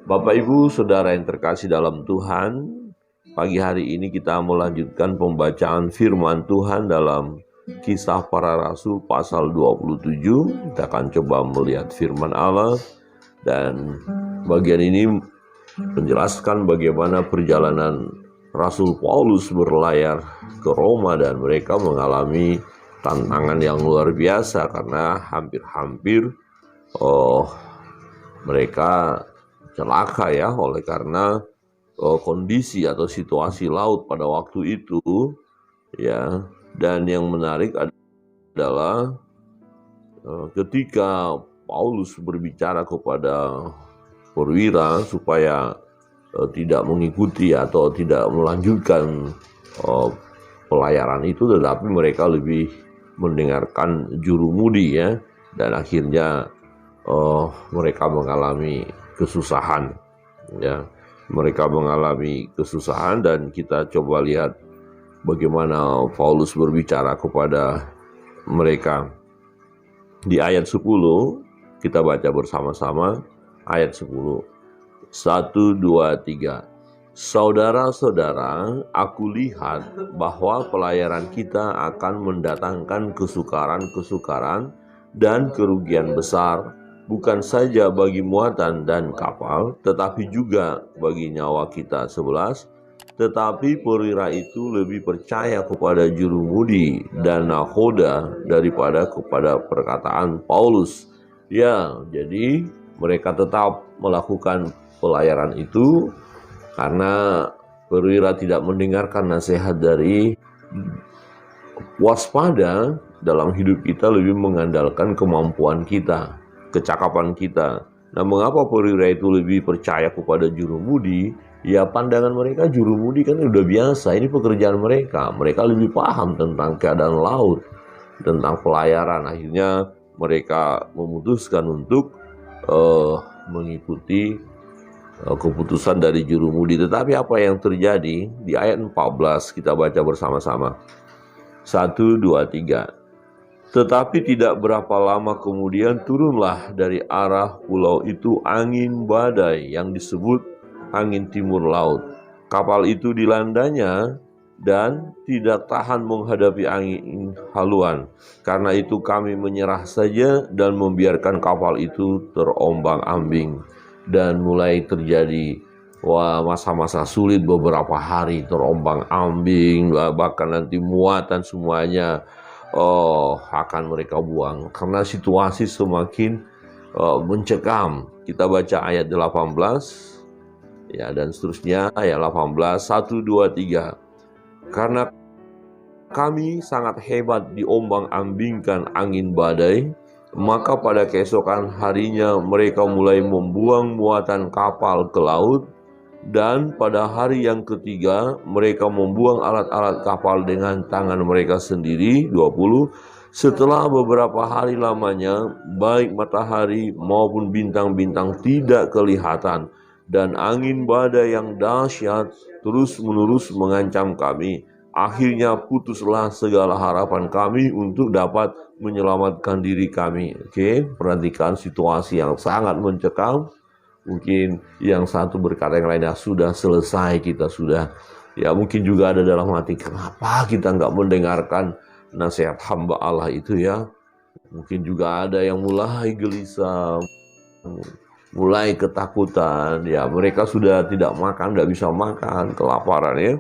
Bapak Ibu Saudara yang terkasih dalam Tuhan, pagi hari ini kita melanjutkan pembacaan firman Tuhan dalam Kisah Para Rasul pasal 27. Kita akan coba melihat firman Allah, dan bagian ini menjelaskan bagaimana perjalanan Rasul Paulus berlayar ke Roma, dan mereka mengalami tantangan yang luar biasa karena hampir-hampir mereka celaka ya, oleh karena kondisi atau situasi laut pada waktu itu ya. Dan yang menarik adalah ketika Paulus berbicara kepada perwira supaya tidak mengikuti atau tidak melanjutkan pelayaran itu, tetapi mereka lebih mendengarkan jurumudi ya, dan akhirnya mereka mengalami kesusahan ya. Mereka mengalami kesusahan, dan kita coba lihat bagaimana Paulus berbicara kepada mereka. Di ayat 10 kita baca bersama-sama ayat 10. 1, 2, 3. Saudara-saudara, aku lihat bahwa pelayaran kita akan mendatangkan kesukaran-kesukaran dan kerugian besar, bukan saja bagi muatan dan kapal, tetapi juga bagi nyawa kita. 11. Tetapi perwira itu lebih percaya kepada jurumudi dan nakhoda daripada kepada perkataan Paulus. Ya, jadi mereka tetap melakukan pelayaran itu karena perwira tidak mendengarkan nasihat dari waspada. Dalam hidup kita lebih mengandalkan kemampuan kita, kecakapan kita. Nah, mengapa perwira itu lebih percaya kepada jurumudi? Ya, pandangan mereka jurumudi kan udah biasa, ini pekerjaan mereka. Mereka lebih paham tentang keadaan laut, tentang pelayaran. Akhirnya mereka memutuskan untuk mengikuti keputusan dari jurumudi. Tetapi apa yang terjadi di ayat 14 kita baca bersama-sama. 1, 2, 3. Tetapi tidak berapa lama kemudian turunlah dari arah pulau itu angin badai yang disebut angin timur laut. Kapal itu dilandanya dan tidak tahan menghadapi angin haluan. Karena itu kami menyerah saja dan membiarkan kapal itu terombang-ambing. Dan mulai terjadi masa-masa sulit, beberapa hari terombang-ambing, bahkan nanti muatan semuanya akan mereka buang karena situasi semakin mencekam. Kita baca ayat 18 ya, dan seterusnya. Ayat 18, 1, 2, 3. Karena kami sangat hebat diombang-ambingkan angin badai, maka pada keesokan harinya mereka mulai membuang muatan kapal ke laut. Dan pada hari yang ketiga mereka membuang alat-alat kapal dengan tangan mereka sendiri. 20. Setelah beberapa hari lamanya, baik matahari maupun bintang-bintang tidak kelihatan, dan angin badai yang dahsyat terus-menerus mengancam kami. Akhirnya putuslah segala harapan kami untuk dapat menyelamatkan diri kami. Oke, perhatikan situasi yang sangat mencekam. Mungkin yang satu berkata yang lainnya, sudah selesai, kita sudah. Ya, mungkin juga ada dalam hati, kenapa kita nggak mendengarkan nasihat hamba Allah itu ya. Mungkin juga ada yang mulai gelisah, mulai ketakutan. Ya, mereka sudah tidak makan, nggak bisa makan, kelaparan ya.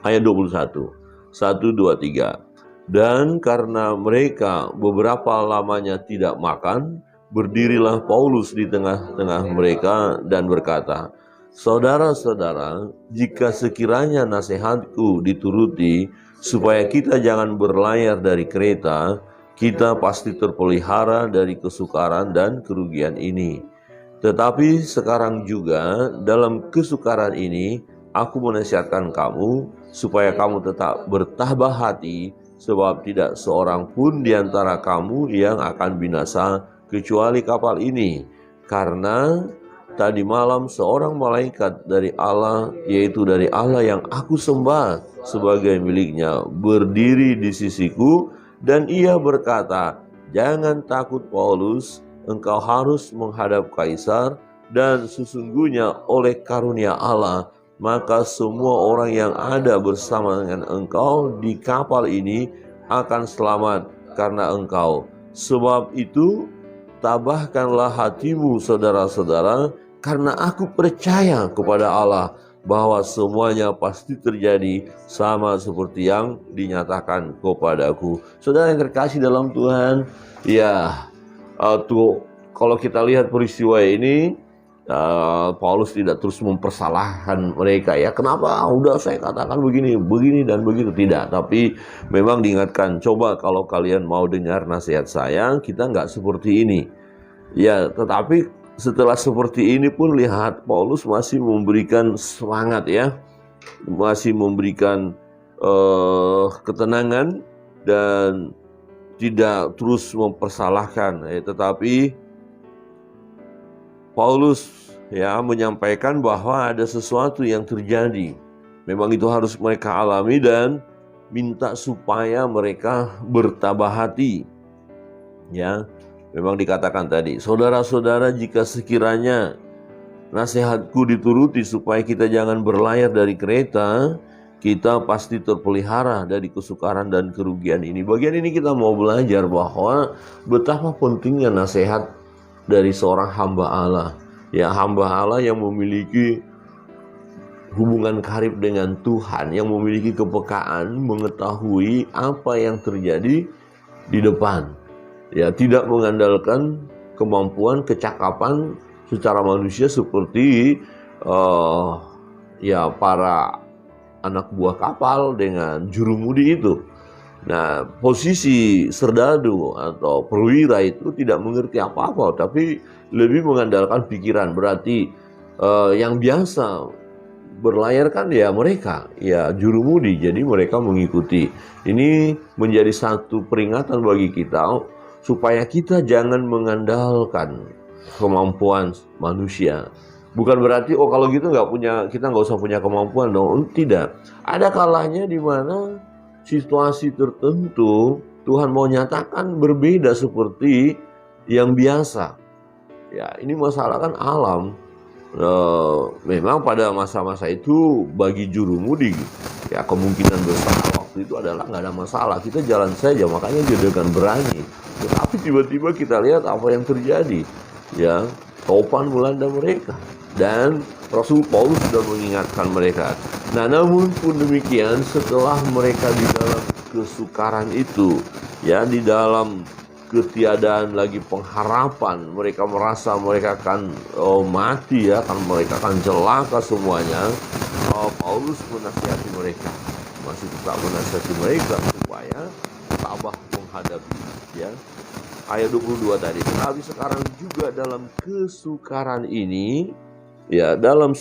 Ayat 21, 1, 2, 3. Dan karena mereka beberapa lamanya tidak makan, berdirilah Paulus di tengah-tengah mereka dan berkata, saudara-saudara, jika sekiranya nasihatku dituruti supaya kita jangan berlayar dari Kreta, kita pasti terpelihara dari kesukaran dan kerugian ini. Tetapi sekarang juga dalam kesukaran ini, aku menasihatkan kamu supaya kamu tetap bertabah hati, sebab tidak seorang pun di antara kamu yang akan binasa kecuali kapal ini. Karena tadi malam seorang malaikat dari Allah, yaitu dari Allah yang aku sembah sebagai miliknya, berdiri di sisiku, dan ia berkata, jangan takut Paulus, engkau harus menghadap Kaisar, dan sesungguhnya oleh karunia Allah, maka semua orang yang ada bersama dengan engkau di kapal ini akan selamat karena engkau. Sebab itu, tabahkanlah hatimu saudara-saudara, karena aku percaya kepada Allah bahwa semuanya pasti terjadi sama seperti yang dinyatakan kepadaku. Saudara yang terkasih dalam Tuhan, ya, kalau kita lihat peristiwa ini, Paulus tidak terus mempersalahkan mereka, ya. Kenapa? Udah saya katakan begini dan begitu. Tidak, tapi memang diingatkan, coba kalau kalian mau dengar nasihat saya, kita nggak seperti ini. Ya, tetapi setelah seperti ini pun lihat Paulus masih memberikan semangat, ya. Masih memberikan ketenangan dan tidak terus mempersalahkan, tetapi Paulus, ya, menyampaikan bahwa ada sesuatu yang terjadi. Memang itu harus mereka alami dan minta supaya mereka bertabah hati. Ya, memang dikatakan tadi, saudara-saudara, jika sekiranya nasihatku dituruti supaya kita jangan berlayar dari kereta, kita pasti terpelihara dari kesukaran dan kerugian ini. Bagian ini kita mau belajar bahwa betapa pentingnya nasihat dari seorang hamba Allah. Ya, hamba Allah yang memiliki hubungan karib dengan Tuhan, yang memiliki kepekaan mengetahui apa yang terjadi di depan. Ya, tidak mengandalkan kemampuan, kecakapan secara manusia seperti ya para anak buah kapal dengan jurumudi itu. Nah, posisi serdadu atau perwira itu tidak mengerti apa-apa, tapi lebih mengandalkan pikiran. Berarti yang biasa berlayar kan ya mereka, ya jurumudi, jadi mereka mengikuti. Ini menjadi satu peringatan bagi kita supaya kita jangan mengandalkan kemampuan manusia. Bukan berarti kalau gitu kita nggak usah punya kemampuan dong. Tidak. Ada kalanya di mana situasi tertentu Tuhan mau nyatakan berbeda seperti yang biasa. Ya, ini masalah kan alam. Memang pada masa-masa itu bagi jurumudi, ya, kemungkinan besar waktu itu adalah nggak ada masalah, kita jalan saja, makanya dia dengan berani. Tetapi tiba-tiba kita lihat apa yang terjadi, ya, topan melanda mereka. Dan Rasul Paulus sudah mengingatkan mereka. Nah, namun pun demikian, setelah mereka di dalam kesukaran itu, ya, di dalam ketiadaan lagi pengharapan, mereka merasa mereka akan mati, ya, mereka akan celaka semuanya. Paulus menasihati mereka, masih tetap menasihati mereka supaya tabah menghadapi, ya. Ayat 22 tadi, tetapi sekarang juga dalam kesukaran ini, ya, dalam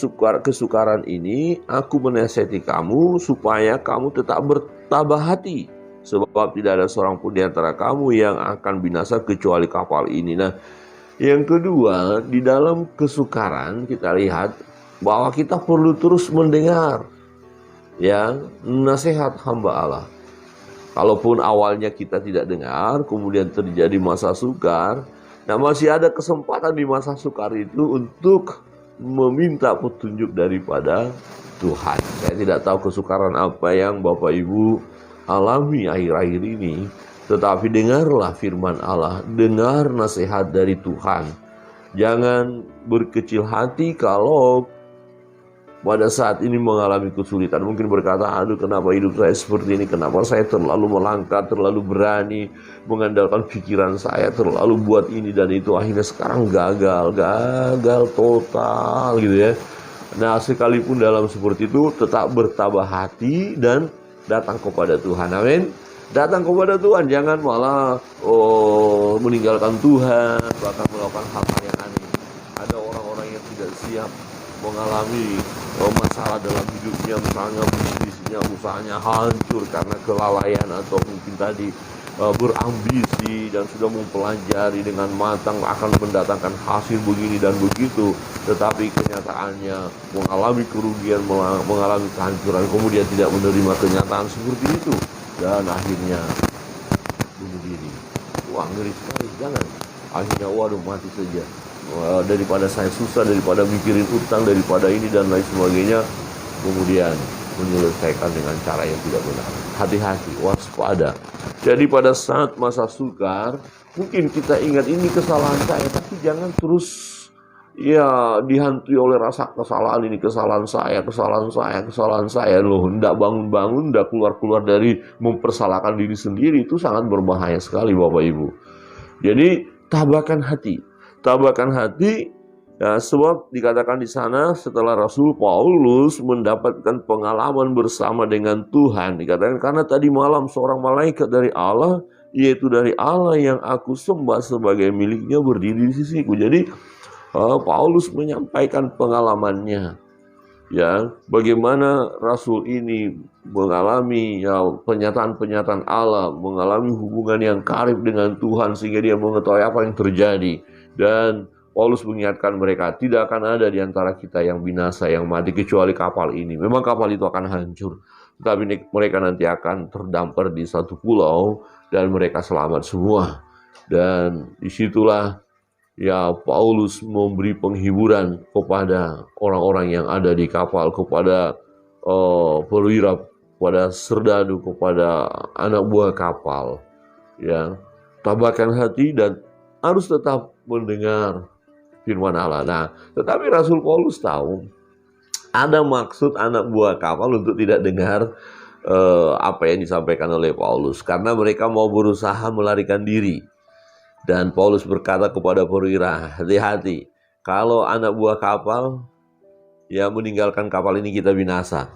kesukaran ini aku menasihati kamu supaya kamu tetap bertabah hati, sebab tidak ada seorang pun di antara kamu yang akan binasa kecuali kapal ini. Nah, yang kedua, di dalam kesukaran kita lihat bahwa kita perlu terus mendengar, ya, nasihat hamba Allah. Kalaupun awalnya kita tidak dengar, kemudian terjadi masa sukar, nah masih ada kesempatan di masa sukar itu untuk meminta petunjuk daripada Tuhan. Saya tidak tahu kesukaran apa yang Bapak Ibu alami akhir-akhir ini, tetapi dengarlah firman Allah, dengar nasihat dari Tuhan. Jangan berkecil hati kalau pada saat ini mengalami kesulitan. Mungkin berkata, aduh, kenapa hidup saya seperti ini, kenapa saya terlalu melangkah, terlalu berani mengandalkan pikiran saya, terlalu buat ini dan itu, akhirnya sekarang gagal total gitu, ya. Nah, sekalipun dalam seperti itu, tetap bertabah hati dan datang kepada Tuhan. Amin. Datang kepada Tuhan, jangan malah meninggalkan Tuhan, bahkan melakukan hal-hal yang aneh. Ada orang-orang yang tidak siap mengalami masalah dalam hidupnya, misalnya bisnisnya, usahanya hancur karena kelalaian atau mungkin tadi berambisi dan sudah mempelajari dengan matang akan mendatangkan hasil begini dan begitu, tetapi kenyataannya mengalami kerugian, mengalami kehancuran, kemudian tidak menerima kenyataan seperti itu dan akhirnya bunuh diri. Wah, ngeri sekali. Jangan akhirnya waduh mati saja. daripada saya susah, daripada mikirin utang, daripada ini dan lain sebagainya, kemudian menyelesaikan dengan cara yang tidak benar. Hati-hati, waspada. Jadi pada saat masa sukar, mungkin kita ingat ini kesalahan saya, tapi jangan terus ya dihantui oleh rasa kesalahan ini, kesalahan saya loh. Hendak bangun-bangun, hendak keluar-keluar dari mempersalahkan diri sendiri, itu sangat berbahaya sekali Bapak Ibu. Jadi tabahkan hati ya, sebab dikatakan di sana setelah Rasul Paulus mendapatkan pengalaman bersama dengan Tuhan, dikatakan karena tadi malam seorang malaikat dari Allah, yaitu dari Allah yang aku sembah sebagai miliknya, berdiri di sisiku. Jadi Paulus menyampaikan pengalamannya, ya, bagaimana Rasul ini mengalami ya pernyataan-pernyataan Allah, mengalami hubungan yang karib dengan Tuhan sehingga dia mengetahui apa yang terjadi. Dan Paulus mengingatkan mereka, tidak akan ada di antara kita yang binasa, yang mati kecuali kapal ini. Memang kapal itu akan hancur, tapi mereka nanti akan terdampar di satu pulau dan mereka selamat semua. Dan disitulah ya Paulus memberi penghiburan kepada orang-orang yang ada di kapal, kepada perwira, kepada serdadu, kepada anak buah kapal. Ya, tabahkan hati dan harus tetap mendengar firman Allah. Nah, tetapi Rasul Paulus tahu ada maksud anak buah kapal untuk tidak dengar apa yang disampaikan oleh Paulus, karena mereka mau berusaha melarikan diri. Dan Paulus berkata kepada perwira, hati-hati, kalau anak buah kapal ya meninggalkan kapal ini kita binasa.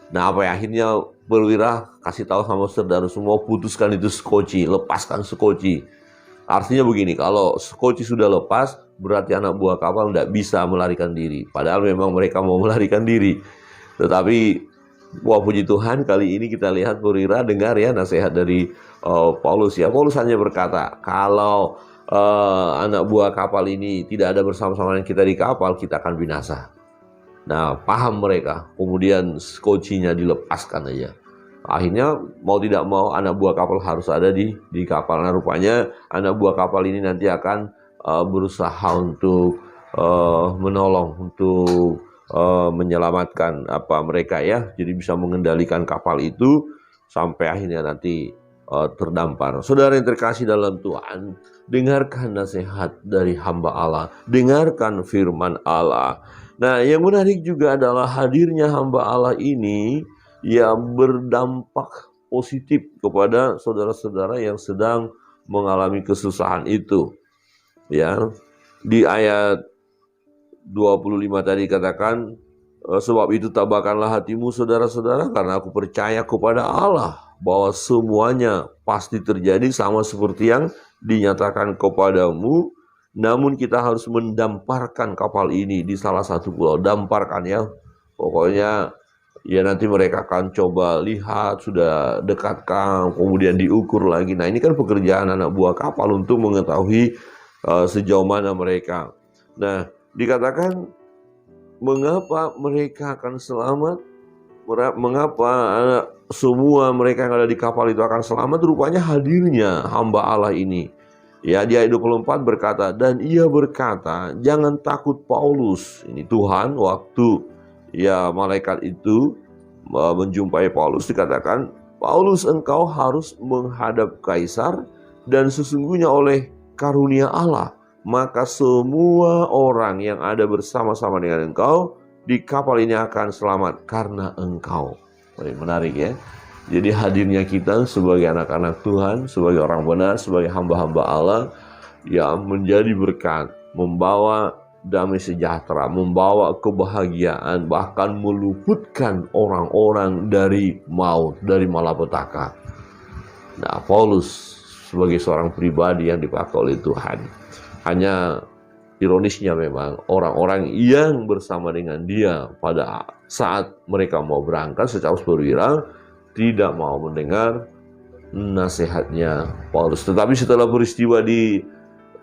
Nah, apa ya, akhirnya perwira kasih tahu sama saudara semua, putuskan itu skoci, lepaskan skoci. Artinya begini, kalau skoci sudah lepas, berarti anak buah kapal tidak bisa melarikan diri. Padahal memang mereka mau melarikan diri. Tetapi, wah puji Tuhan, kali ini kita lihat perwira dengar ya nasihat dari Paulus. Ya, Paulus hanya berkata, kalau anak buah kapal ini tidak ada bersama-sama dengan kita di kapal, kita akan binasa. Nah, paham mereka. Kemudian skocinya dilepaskan aja. Akhirnya mau tidak mau anak buah kapal harus ada di kapal. Nah, rupanya anak buah kapal ini nanti akan berusaha untuk menolong, untuk menyelamatkan mereka ya. Jadi bisa mengendalikan kapal itu sampai akhirnya nanti terdampar. Saudara yang terkasih dalam Tuhan, dengarkan nasihat dari hamba Allah, dengarkan firman Allah. Nah, yang menarik juga adalah hadirnya hamba Allah ini ya berdampak positif kepada saudara-saudara yang sedang mengalami kesusahan itu. Ya, di ayat 25 tadi katakan, sebab itu tabahkanlah hatimu saudara-saudara, karena aku percaya kepada Allah bahwa semuanya pasti terjadi sama seperti yang dinyatakan kepadamu. Namun kita harus mendamparkan kapal ini di salah satu pulau. Damparkan ya, pokoknya ya nanti mereka akan coba lihat, sudah dekatkah, kemudian diukur lagi. Nah, ini kan pekerjaan anak buah kapal untuk mengetahui sejauh mana mereka. Nah, dikatakan mengapa mereka akan selamat, mengapa semua mereka yang ada di kapal itu akan selamat, rupanya hadirnya hamba Allah ini. Ya, di ayat 24 berkata, dan ia berkata, jangan takut Paulus. Ini Tuhan waktu ya malaikat itu menjumpai Paulus, dikatakan, Paulus, engkau harus menghadap Kaisar, dan sesungguhnya oleh karunia Allah, maka semua orang yang ada bersama-sama dengan engkau di kapal ini akan selamat karena engkau. Menarik ya. Jadi hadirnya kita sebagai anak-anak Tuhan, sebagai orang benar, sebagai hamba-hamba Allah yang menjadi berkat, membawa damai sejahtera, membawa kebahagiaan, bahkan meluputkan orang-orang dari maut, dari malapetaka. Nah, Paulus sebagai seorang pribadi yang dipakai oleh Tuhan, hanya ironisnya memang orang-orang yang bersama dengan dia pada saat mereka mau berangkat secara perwira tidak mau mendengar nasihatnya Paulus. Tetapi setelah peristiwa di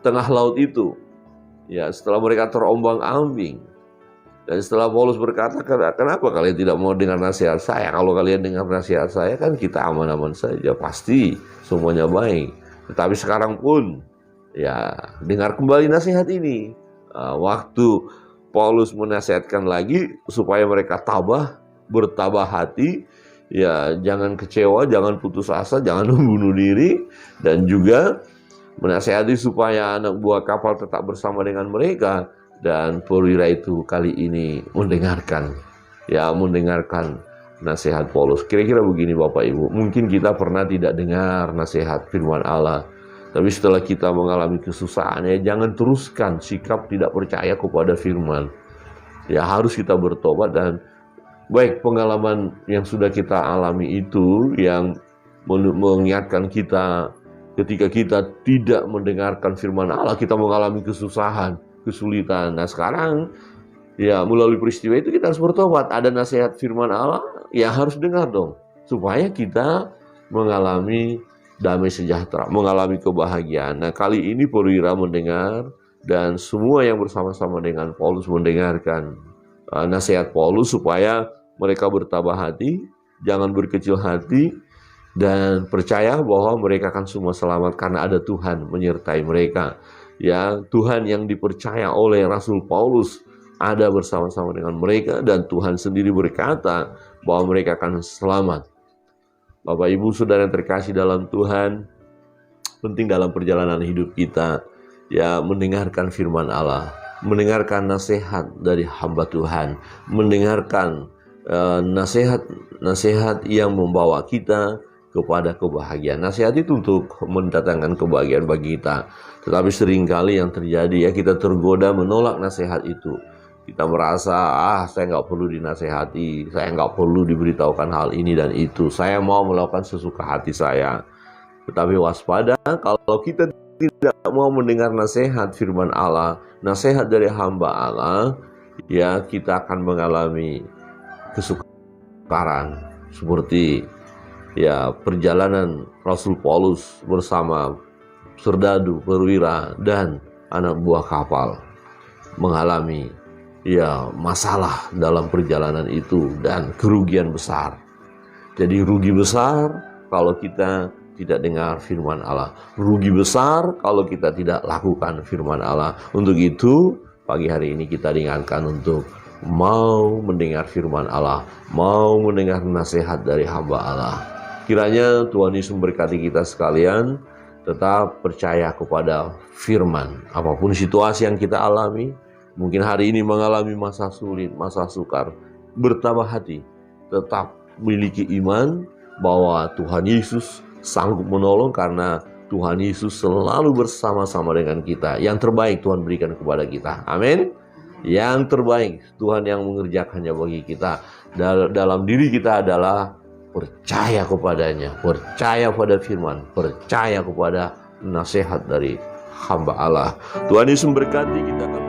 tengah laut itu, ya setelah mereka terombang-ambing, dan setelah Paulus berkata, kenapa kalian tidak mau dengar nasihat saya? Kalau kalian dengar nasihat saya kan kita aman-aman saja, pasti semuanya baik. Tetapi sekarang pun ya dengar kembali nasihat ini. Waktu Paulus menasihatkan lagi supaya mereka bertabah hati, ya jangan kecewa, jangan putus asa, jangan membunuh diri, dan juga menasihati supaya anak buah kapal tetap bersama dengan mereka. Dan perwira itu kali ini mendengarkan nasihat Paulus. Kira-kira begini Bapak Ibu, mungkin kita pernah tidak dengar nasihat firman Allah, tapi setelah kita mengalami kesusahan, ya jangan teruskan sikap tidak percaya kepada firman. Ya harus kita bertobat, dan baik pengalaman yang sudah kita alami itu yang mengingatkan kita ketika kita tidak mendengarkan firman Allah, kita mengalami kesusahan, kesulitan. Nah sekarang ya melalui peristiwa itu kita harus bertobat. Ada nasihat firman Allah, ya harus dengar dong, supaya kita mengalami damai sejahtera, mengalami kebahagiaan. Nah kali ini perwira mendengar, dan semua yang bersama-sama dengan Paulus mendengarkan nasihat Paulus supaya mereka bertabah hati, jangan berkecil hati, dan percaya bahwa mereka akan semua selamat karena ada Tuhan menyertai mereka. Ya, Tuhan yang dipercaya oleh Rasul Paulus ada bersama-sama dengan mereka, dan Tuhan sendiri berkata bahwa mereka akan selamat. Bapak Ibu Saudara yang terkasih dalam Tuhan, penting dalam perjalanan hidup kita ya mendengarkan firman Allah, mendengarkan nasihat dari hamba Tuhan, mendengarkan nasihat yang membawa kita kepada kebahagiaan. Nasihat itu untuk mendatangkan kebahagiaan bagi kita. Tetapi seringkali yang terjadi ya kita tergoda menolak nasihat itu. Kita merasa saya nggak perlu dinasehati, saya nggak perlu diberitahukan hal ini dan itu. Saya mau melakukan sesuka hati saya. Tetapi waspada, kalau kita tidak mau mendengar nasihat firman Allah, nasihat dari hamba Allah, ya kita akan mengalami kesukaran seperti ya perjalanan Rasul Paulus bersama serdadu, perwira, dan anak buah kapal mengalami ya masalah dalam perjalanan itu dan kerugian besar. Jadi rugi besar kalau kita tidak dengar firman Allah, rugi besar kalau kita tidak lakukan firman Allah. Untuk itu pagi hari ini kita diingatkan untuk mau mendengar firman Allah, mau mendengar nasihat dari hamba Allah. Kiranya Tuhan Yesus memberkati kita sekalian, tetap percaya kepada firman. Apapun situasi yang kita alami, mungkin hari ini mengalami masa sulit, masa sukar, bertabah hati, tetap miliki iman bahwa Tuhan Yesus sanggup menolong karena Tuhan Yesus selalu bersama-sama dengan kita. Yang terbaik Tuhan berikan kepada kita. Amin. Yang terbaik Tuhan yang mengerjakannya bagi kita. Dalam diri kita adalah percaya kepadanya, percaya pada firman, percaya kepada nasihat dari hamba Allah. Tuhan Yesus memberkati kita.